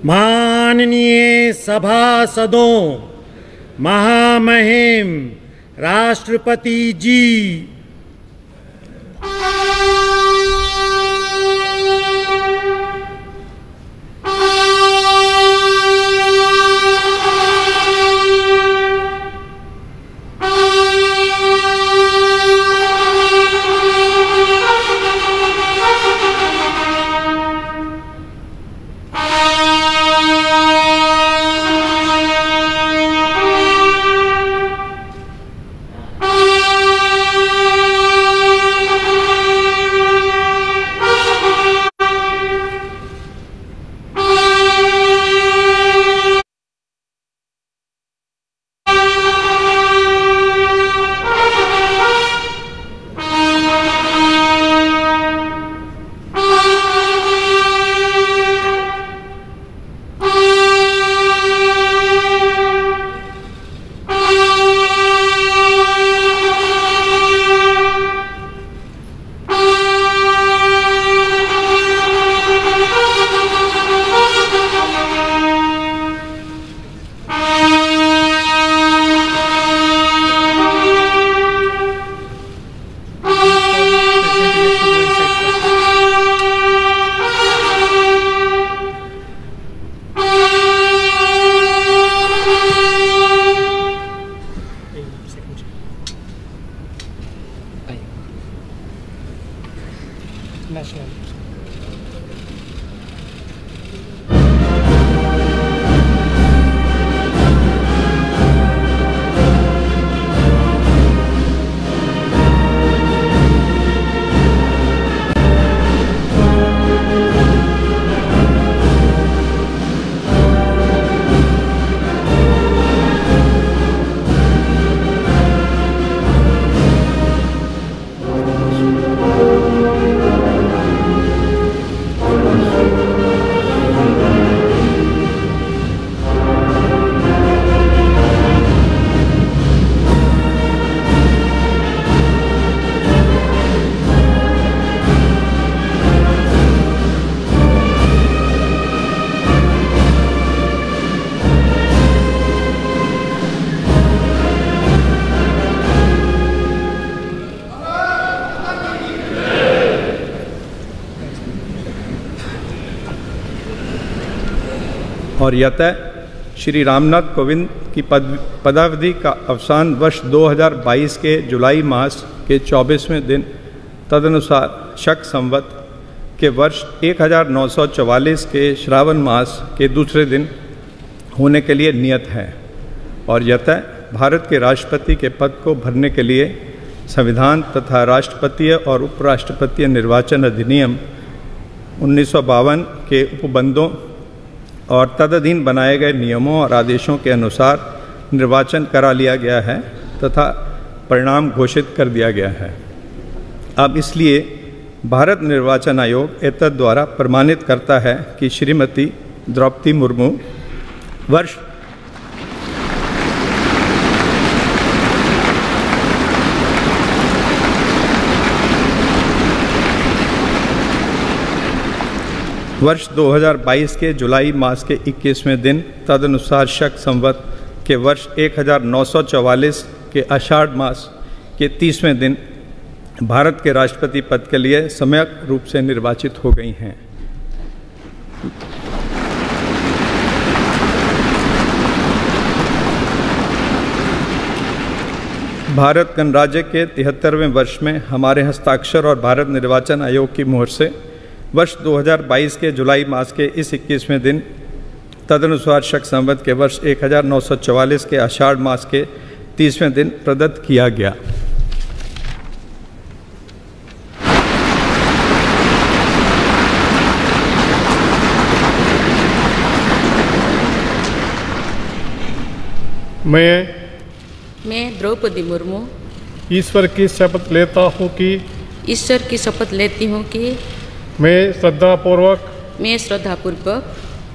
माननीय सभासदों, महामहिम राष्ट्रपति जी, और यतः श्री रामनाथ कोविंद की पदावधि का अवसान वर्ष 2022 के जुलाई मास के 24वें दिन तदनुसार शक संवत के वर्ष 1944 के श्रावण मास के दूसरे दिन होने के लिए नियत है। और यतः भारत के राष्ट्रपति के पद को भरने के लिए संविधान तथा राष्ट्रपतीय और उपराष्ट्रपतीय निर्वाचन अधिनियम 1952 के उपबंधों और तदधीन बनाए गए नियमों और आदेशों के अनुसार निर्वाचन करा लिया गया है तथा परिणाम घोषित कर दिया गया है। अब इसलिए भारत निर्वाचन आयोग एतद द्वारा प्रमाणित करता है कि श्रीमती द्रौपदी मुर्मू वर्ष वर्ष 2022 के जुलाई मास के 21वें दिन तदनुसार शक संवत के वर्ष 1944 के आषाढ़ मास के 30वें दिन भारत के राष्ट्रपति पद के लिए सम्यक रूप से निर्वाचित हो गई हैं। भारत गणराज्य के 73वें वर्ष में हमारे हस्ताक्षर और भारत निर्वाचन आयोग की मोहर से वर्ष 2022 के जुलाई मास के इस 21वें दिन तदनुसार शक संवत के वर्ष 1944 के आषाढ़ मास के 30वें दिन प्रदत्त किया गया। मैं द्रौपदी मुर्मू ईश्वर की शपथ लेता हूँ कि मैं श्रद्धापूर्वक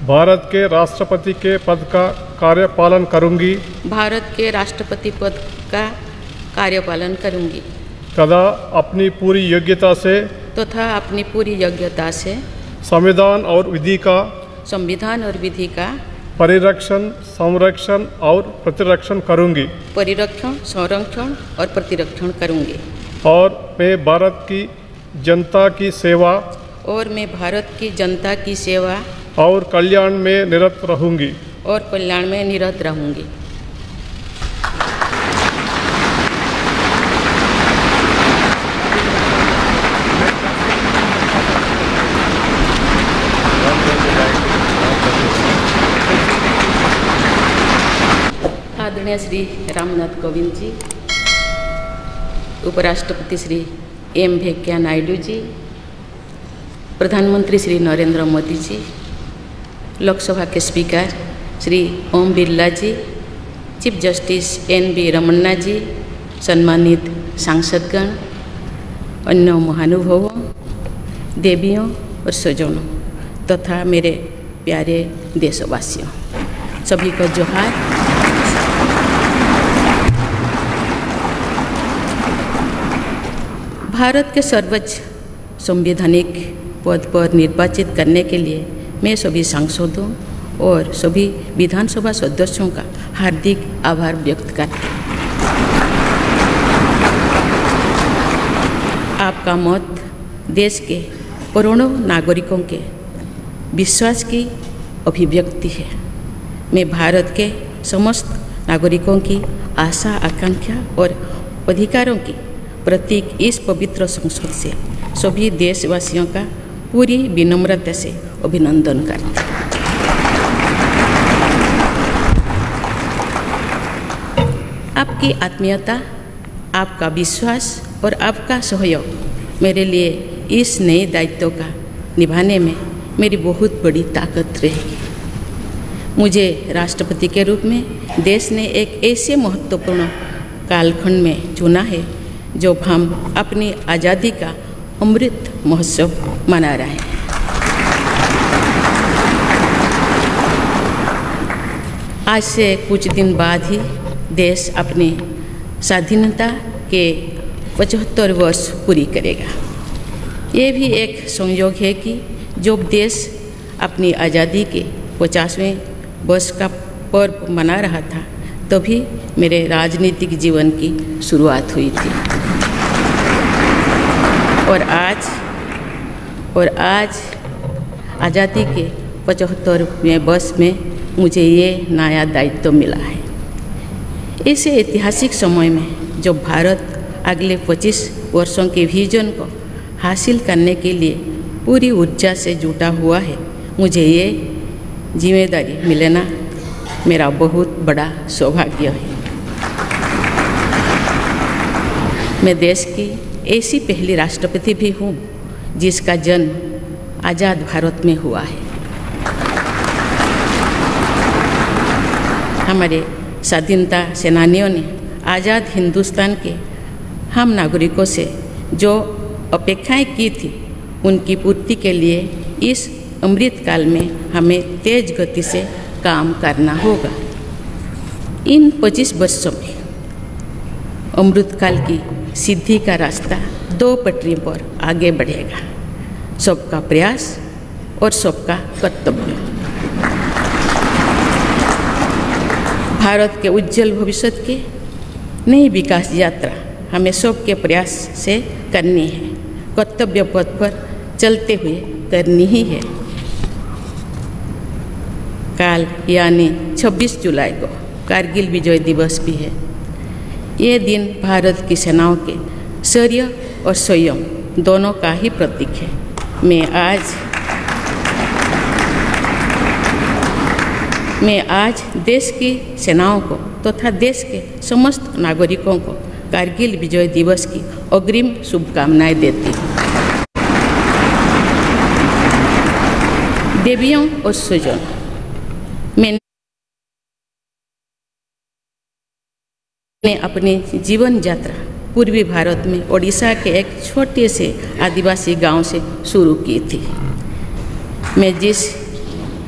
भारत के राष्ट्रपति के पद का कार्यपालन करूंगी तथा अपनी पूरी योग्यता से संविधान और संविधान और विधि का परिरक्षण, संरक्षण और प्रतिरक्षण करूंगी परिरक्षण, संरक्षण और प्रतिरक्षण करूंगी और मैं भारत की जनता की सेवा और मैं भारत की जनता की सेवा और कल्याण में निरत रहूंगी और कल्याण में निरत रहूंगी। आदरणीय श्री रामनाथ कोविंद जी, उपराष्ट्रपति श्री एम वेंकैया नायडू जी, प्रधानमंत्री श्री नरेंद्र मोदी जी, लोकसभा के स्पीकर श्री ओम बिरला जी, चीफ जस्टिस एन.वी. रमन्ना जी, सम्मानित सांसदगण, अन्य महानुभावों, देवियों और स्वजनों तथा मेरे प्यारे देशवासियों, सभी को जोहार। भारत के सर्वोच्च संवैधानिक पद पर निर्वाचित करने के लिए मैं सभी सांसदों और सभी विधानसभा सदस्यों का हार्दिक आभार व्यक्त करती हूँ। आपका मत देश के करोड़ों नागरिकों के विश्वास की अभिव्यक्ति है। मैं भारत के समस्त नागरिकों की आशा, आकांक्षा और अधिकारों की प्रतीक इस पवित्र संसद से सभी देशवासियों का पूरी विनम्रता से अभिनंदन करते हैं। आपकी आत्मीयता, आपका विश्वास और आपका सहयोग मेरे लिए इस नए दायित्व का निभाने में मेरी बहुत बड़ी ताकत रहेगी। मुझे राष्ट्रपति के रूप में देश ने एक ऐसे महत्वपूर्ण कालखंड में चुना है जब हम अपनी आज़ादी का अमृत महोत्सव मना रहे हैं। आज से कुछ दिन बाद ही देश अपनी स्वाधीनता के 75 वर्ष पूरी करेगा। ये भी एक संयोग है कि जब देश अपनी आज़ादी के 50वें वर्ष का पर्व मना रहा था तभी मेरे राजनीतिक जीवन की शुरुआत हुई थी। और आज आज़ादी के 75वें वर्ष में मुझे ये नया दायित्व मिला है। ऐसे ऐतिहासिक समय में जब भारत अगले 25 वर्षों के विजन को हासिल करने के लिए पूरी ऊर्जा से जुटा हुआ है, मुझे ये जिम्मेदारी मिलना मेरा बहुत बड़ा सौभाग्य है। मैं देश की ऐसी पहली राष्ट्रपति भी हूँ जिसका जन्म आज़ाद भारत में हुआ है। हमारे स्वाधीनता सेनानियों ने आज़ाद हिंदुस्तान के हम नागरिकों से जो अपेक्षाएं की थी उनकी पूर्ति के लिए इस अमृत काल में हमें तेज गति से काम करना होगा। इन 25 वर्षों में अमृतकाल की सिद्धि का रास्ता 2 पटरियों पर आगे बढ़ेगा, सबका प्रयास और सबका कर्तव्य। भारत के उज्जवल भविष्य के नई विकास यात्रा हमें सबके प्रयास से करनी है, कर्तव्य पथ पर चलते हुए करनी ही है। काल यानी 26 जुलाई को कारगिल विजय दिवस भी है। ये दिन भारत की सेनाओं के शौर्य और संयम दोनों का ही प्रतीक है। मैं आज देश की सेनाओं को तथा देश के समस्त नागरिकों को कारगिल विजय दिवस की अग्रिम शुभकामनाएं देती हूँ। देवियों और स्वजनों, मैंने अपनी जीवन यात्रा पूर्वी भारत में ओडिशा के एक छोटे से आदिवासी गांव से शुरू की थी। मैं जिस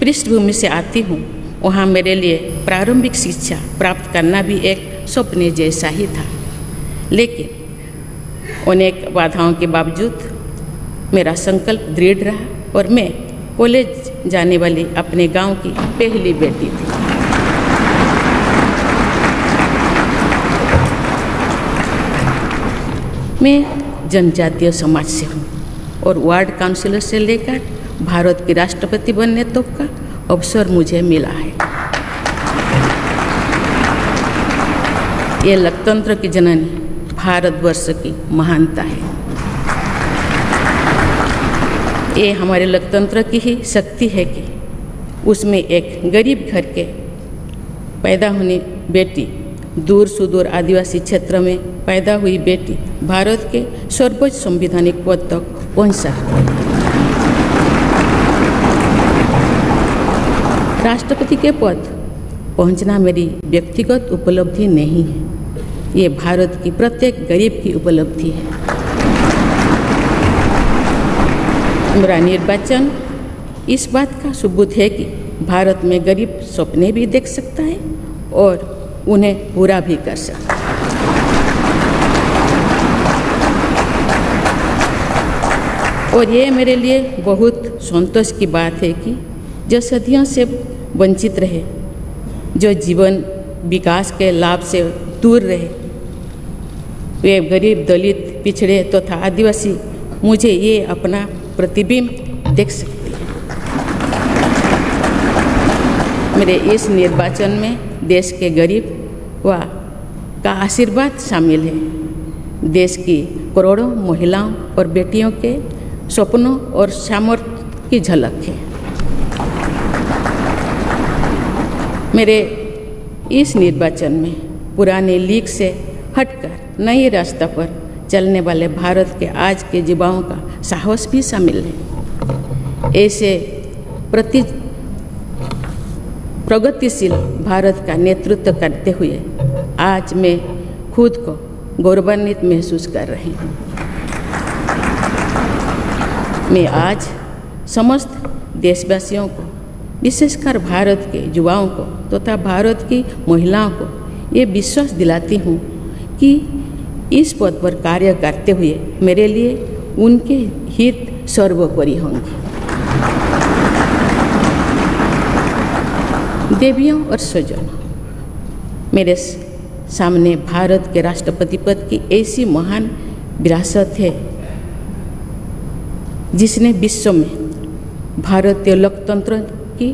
पृष्ठभूमि से आती हूँ वहाँ मेरे लिए प्रारंभिक शिक्षा प्राप्त करना भी एक सपने जैसा ही था, लेकिन अनेक बाधाओं के बावजूद मेरा संकल्प दृढ़ रहा और मैं कॉलेज जाने वाली अपने गांव की पहली बेटी थी। मैं जनजातीय समाज से हूँ और वार्ड काउंसिलर से लेकर भारत के राष्ट्रपति बनने तक का अवसर मुझे मिला है। ये लोकतंत्र की जननी भारतवर्ष की महानता है। ये हमारे लोकतंत्र की ही शक्ति है कि उसमें एक गरीब घर के पैदा होने बेटी, दूर सुदूर आदिवासी क्षेत्र में पैदा हुई बेटी भारत के सर्वोच्च संवैधानिक पद तक पहुंच सकती है। राष्ट्रपति के पद पहुंचना मेरी व्यक्तिगत उपलब्धि नहीं है, ये भारत की प्रत्येक गरीब की उपलब्धि है। मेरा निर्वाचन इस बात का सबूत है कि भारत में गरीब सपने भी देख सकता है और उन्हें पूरा भी कर सकता है। और ये मेरे लिए बहुत संतोष की बात है कि जो सदियों से वंचित रहे, जो जीवन विकास के लाभ से दूर रहे, वे गरीब, दलित, पिछड़े तथा आदिवासी मुझे ये अपना प्रतिबिंब देख सकती है। मेरे इस निर्वाचन में देश के गरीब व का आशीर्वाद शामिल है। देश की करोड़ों महिलाओं और बेटियों के सपनों और सामर्थ्य की झलक है। मेरे इस निर्वाचन में पुराने लीग से हटकर नए रास्ते पर चलने वाले भारत के आज के युवाओं का साहस भी शामिल है। ऐसे प्रगतिशील भारत का नेतृत्व करते हुए आज मैं खुद को गौरवान्वित महसूस कर रही हूँ। मैं आज समस्त देशवासियों को, विशेषकर भारत के युवाओं को तथा भारत की महिलाओं को ये विश्वास दिलाती हूँ कि इस पद पर कार्य करते हुए मेरे लिए उनके हित सर्वोपरि होंगे। देवियों और स्वजनों, मेरे सामने भारत के राष्ट्रपति पद की ऐसी महान विरासत है जिसने विश्व में भारतीय लोकतंत्र की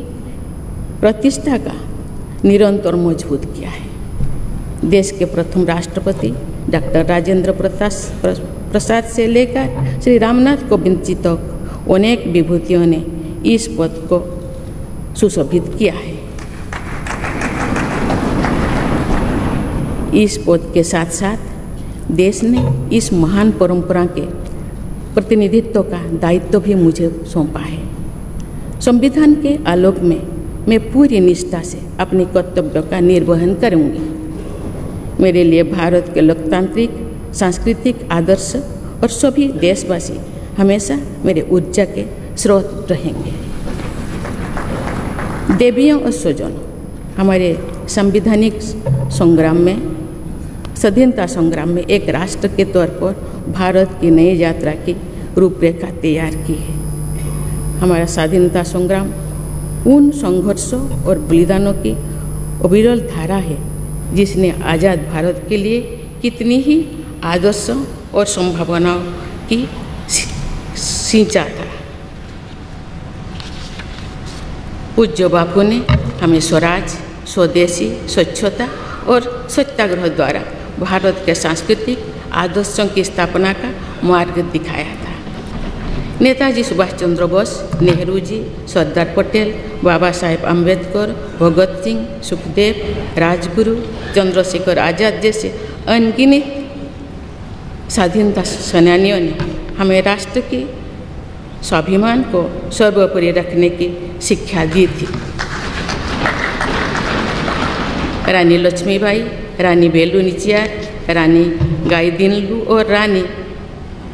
प्रतिष्ठा का निरंतर मजबूत किया है। देश के प्रथम राष्ट्रपति डॉक्टर राजेंद्र प्रसाद से लेकर श्री रामनाथ कोविंद जी तक अनेक विभूतियों ने इस पद को सुशोभित किया है। इस पद के साथ साथ देश ने इस महान परंपरा के प्रतिनिधित्व का दायित्व भी मुझे सौंपा है। संविधान के आलोक में मैं पूरी निष्ठा से अपने कर्तव्यों का निर्वहन करूंगी। मेरे लिए भारत के लोकतांत्रिक सांस्कृतिक आदर्श और सभी देशवासी हमेशा मेरे ऊर्जा के स्रोत रहेंगे। देवियों और स्वजनों, हमारे संवैधानिक संग्राम में, स्वाधीनता संग्राम में एक राष्ट्र के तौर पर भारत की नई यात्रा की रूपरेखा तैयार की है। हमारा स्वाधीनता संग्राम उन संघर्षों और बलिदानों की अविरल धारा है जिसने आज़ाद भारत के लिए कितनी ही आदर्शों और संभावनाओं की सिंचा था। पूज्य बापू ने हमें स्वराज, स्वदेशी, स्वच्छता और सत्याग्रह द्वारा भारत के सांस्कृतिक आदर्शों की स्थापना का मार्ग दिखाया था। नेताजी सुभाष चंद्र बोस, नेहरू जी, सरदार पटेल, बाबा साहेब अम्बेडकर, भगत सिंह, सुखदेव, राजगुरु, चंद्रशेखर आज़ाद जैसे अनगिनत स्वाधीनता सेनानियों ने हमें राष्ट्र की स्वाभिमान को सर्वोपरि रखने की शिक्षा दी थी। रानी लक्ष्मीबाई, रानी वेलु नाचियार, रानी गाईदिन्लु और रानी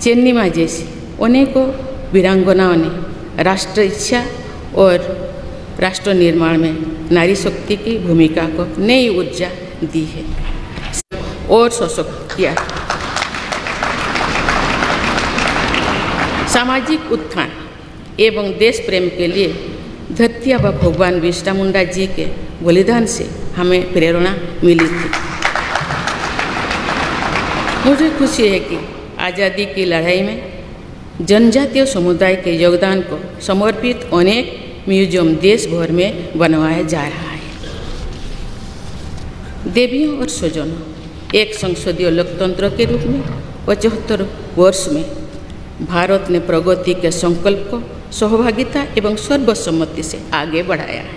चेन्निमा जैसी अनेकों वीरांगनाओं ने राष्ट्र इच्छा और राष्ट्र निर्माण में नारी शक्ति की भूमिका को नई ऊर्जा दी है और सशक्त किया। सामाजिक उत्थान एवं देश प्रेम के लिए धरती आबा भगवान बिरसा मुंडा जी के बलिदान से हमें प्रेरणा मिली थी। मुझे खुशी है कि आज़ादी की लड़ाई में जनजातीय समुदाय के योगदान को समर्पित अनेक म्यूजियम देश भर में बनवाया जा रहा है। देवियों और स्वजनों, एक संसदीय लोकतंत्र के रूप में 75 वर्ष में भारत ने प्रगति के संकल्प को सहभागिता एवं सर्वसम्मति से आगे बढ़ाया है।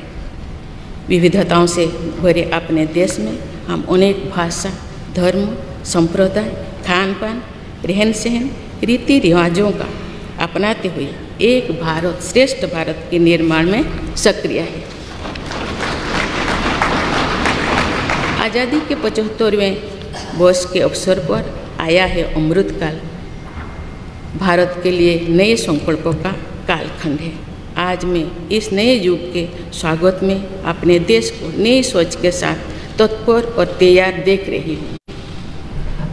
विविधताओं से भरे अपने देश में हम अनेक भाषा, धर्म, संप्रदाय, खान पान, रहन सहन, रीति रिवाजों का अपनाते हुए एक भारत श्रेष्ठ भारत के निर्माण में सक्रिय है। आज़ादी के 75वें वर्ष के अवसर पर आया है अमृतकाल। भारत के लिए नए संकल्पों का कालखंड है। आज मैं इस नए युग के स्वागत में अपने देश को नई सोच के साथ तत्पर और तैयार देख रही हूँ।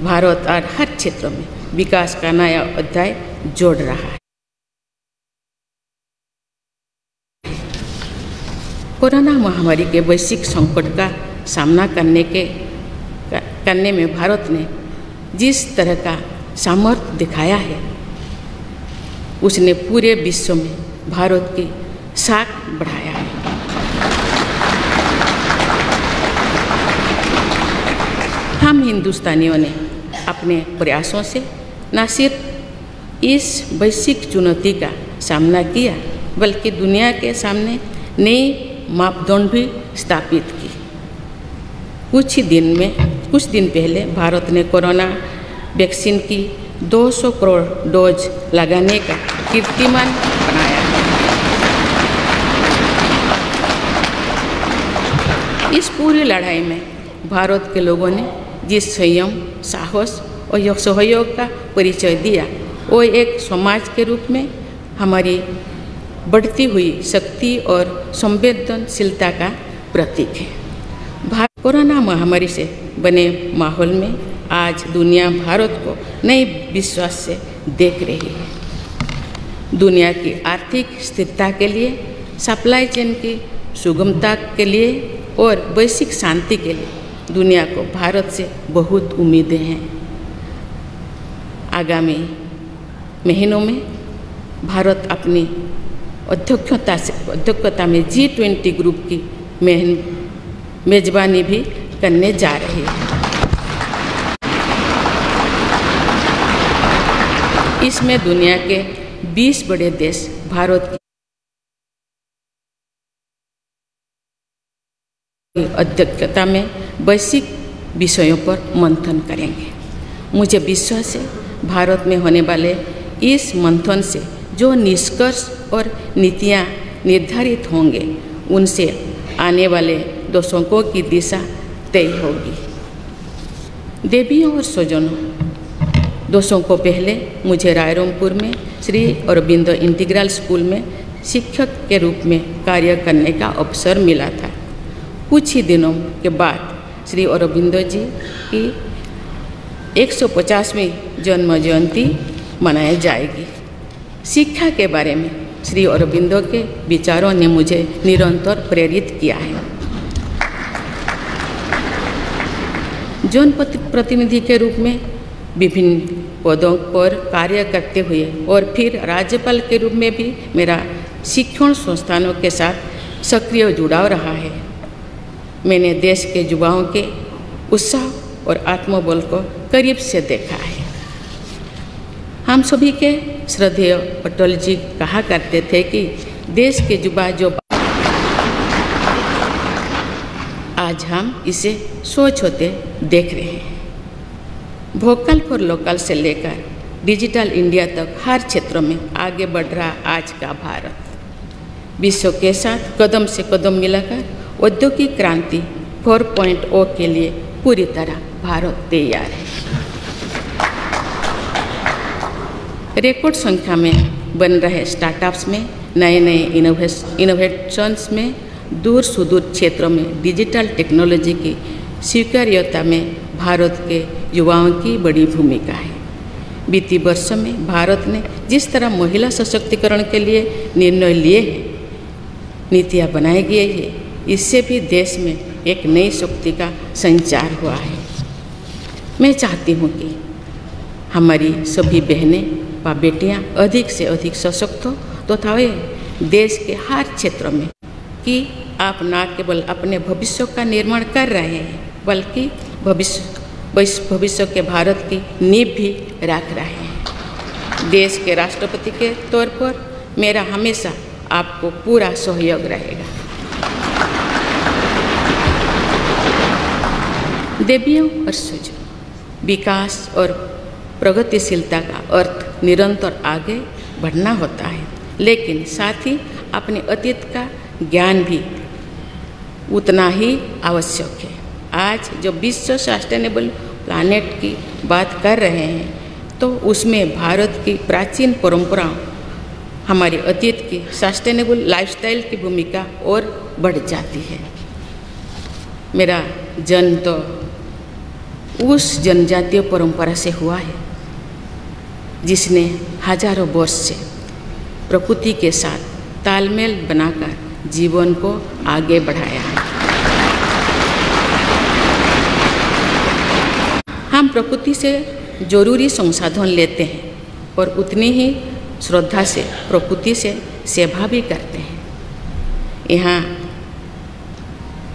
भारत आज हर क्षेत्र में विकास का नया अध्याय जोड़ रहा है। कोरोना महामारी के वैश्विक संकट का सामना करने में भारत ने जिस तरह का सामर्थ्य दिखाया है, उसने पूरे विश्व में भारत की साख बढ़ाया है। हम हिंदुस्तानियों ने अपने प्रयासों से न सिर्फ इस वैश्विक चुनौती का सामना किया, बल्कि दुनिया के सामने नई मापदंड भी स्थापित की। कुछ दिन पहले भारत ने कोरोना वैक्सीन की 200 करोड़ डोज लगाने का कीर्तिमान बनाया है। इस पूरी लड़ाई में भारत के लोगों ने जिस संयम, साहस और सहयोग का परिचय दिया, वो एक समाज के रूप में हमारी बढ़ती हुई शक्ति और संवेदनशीलता का प्रतीक है। कोरोना महामारी से बने माहौल में आज दुनिया भारत को नए विश्वास से देख रही है। दुनिया की आर्थिक स्थिरता के लिए, सप्लाई चेन की सुगमता के लिए और वैश्विक शांति के लिए दुनिया को भारत से बहुत उम्मीदें हैं। आगामी महीनों में भारत अपनी अध्यक्षता में G20 ग्रुप की मेजबानी भी करने जा रही है। इसमें दुनिया के 20 बड़े देश भारत की अध्यक्षता में वैश्विक विषयों पर मंथन करेंगे। मुझे विश्वास है भारत में होने वाले इस मंथन से जो निष्कर्ष और नीतियाँ निर्धारित होंगे, उनसे आने वाले दशकों की दिशा तय होगी। देवियों और स्वजनों, दशकों पहले मुझे रायरंगपुर में श्री अरबिंदो इंटीग्रल स्कूल में शिक्षक के रूप में कार्य करने का अवसर मिला था। कुछ ही दिनों के बाद श्री अरबिंदो जी की 150वीं जन्म जयंती मनाई जाएगी। शिक्षा के बारे में श्री अरबिंदो के विचारों ने मुझे निरंतर प्रेरित किया है। जनप्रतिनिधि के रूप में विभिन्न पदों पर कार्य करते हुए और फिर राज्यपाल के रूप में भी मेरा शिक्षण संस्थानों के साथ सक्रिय जुड़ाव रहा है। मैंने देश के युवाओं के उत्साह और आत्मबल को करीब से देखा है। हम सभी के श्रद्धेय अटल जी कहा करते थे कि देश के युवा जो, आज हम इसे सोच होते देख रहे हैं। वोकल फॉर लोकल से लेकर डिजिटल इंडिया तक हर क्षेत्र में आगे बढ़ रहा आज का भारत विश्व के साथ कदम से कदम मिलाकर औद्योगिक क्रांति 4.0 के लिए पूरी तरह भारत तैयार है। रिकॉर्ड संख्या में बन रहे स्टार्टअप्स में, नए नए इनोवेशंस में, दूर सुदूर क्षेत्रों में डिजिटल टेक्नोलॉजी की स्वीकार्यता में भारत के युवाओं की बड़ी भूमिका है। बीती वर्षों में भारत ने जिस तरह महिला सशक्तिकरण के लिए निर्णय लिए हैं, नीतियाँ बनाई गई है, इससे भी देश में एक नई शक्ति का संचार हुआ है। मैं चाहती हूँ कि हमारी सभी बहनें व बेटियाँ अधिक से अधिक सशक्त हो तथा वे देश के हर क्षेत्र में कि आप न केवल अपने भविष्य का निर्माण कर रहे हैं बल्कि भविष्य के भारत की नींव भी रख रहे हैं। देश के राष्ट्रपति के तौर पर मेरा हमेशा आपको पूरा सहयोग रहेगा। देवियों और सुजों, विकास और प्रगतिशीलता का अर्थ निरंतर आगे बढ़ना होता है, लेकिन साथ ही अपने अतीत का ज्ञान भी उतना ही आवश्यक है। आज जो विश्व सस्टेनेबल प्लानेट की बात कर रहे हैं तो उसमें भारत की प्राचीन परंपराओं, हमारे अतीत की सस्टेनेबल लाइफस्टाइल की भूमिका और बढ़ जाती है। मेरा जन्म तो उस जनजातीय परंपरा से हुआ है जिसने हजारों वर्ष से प्रकृति के साथ तालमेल बनाकर जीवन को आगे बढ़ाया है। हम प्रकृति से जरूरी संसाधन लेते हैं और उतनी ही श्रद्धा से प्रकृति से सेवा भी करते हैं। यहाँ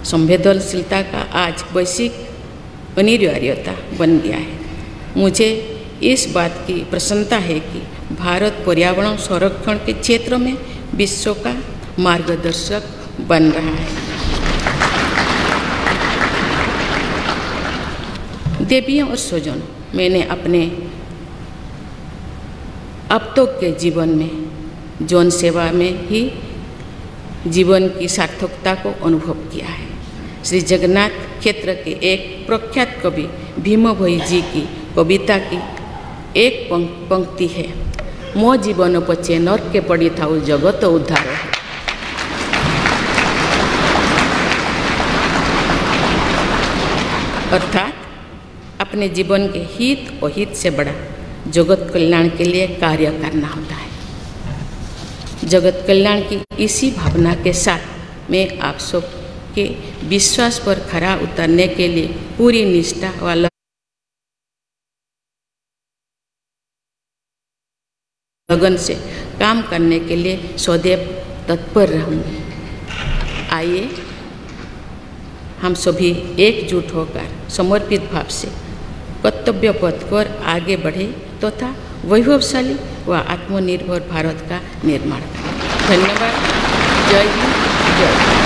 संवेदनशीलता का आज वैश्विक अनिवार्यता बन गया है। मुझे इस बात की प्रसन्नता है कि भारत पर्यावरण संरक्षण के क्षेत्र में विश्व का मार्गदर्शक बन रहा है। देवियों और स्वजनों, मैंने अपने अब तक के जीवन में जन सेवा में ही जीवन की सार्थकता को अनुभव किया है। श्री जगन्नाथ क्षेत्र के एक प्रख्यात कवि भीम भोई जी की कविता की एक पंक्ति है, मो जीवन पचे नर्क के पड़ी था जगत उद्धार है। अर्थात अपने जीवन के हित और हित से बड़ा जगत कल्याण के लिए कार्य करना होता है। जगत कल्याण की इसी भावना के साथ मैं आप सब के विश्वास पर खरा उतरने के लिए पूरी निष्ठा वाला लगन से काम करने के लिए सदैव तत्पर रहूँगी। आइए हम सभी एकजुट होकर समर्पित भाव से कर्तव्य पथ पर आगे बढ़े तथा वैभवशाली व आत्मनिर्भर भारत का निर्माण करें। धन्यवाद। जय हिंद, जय भारत।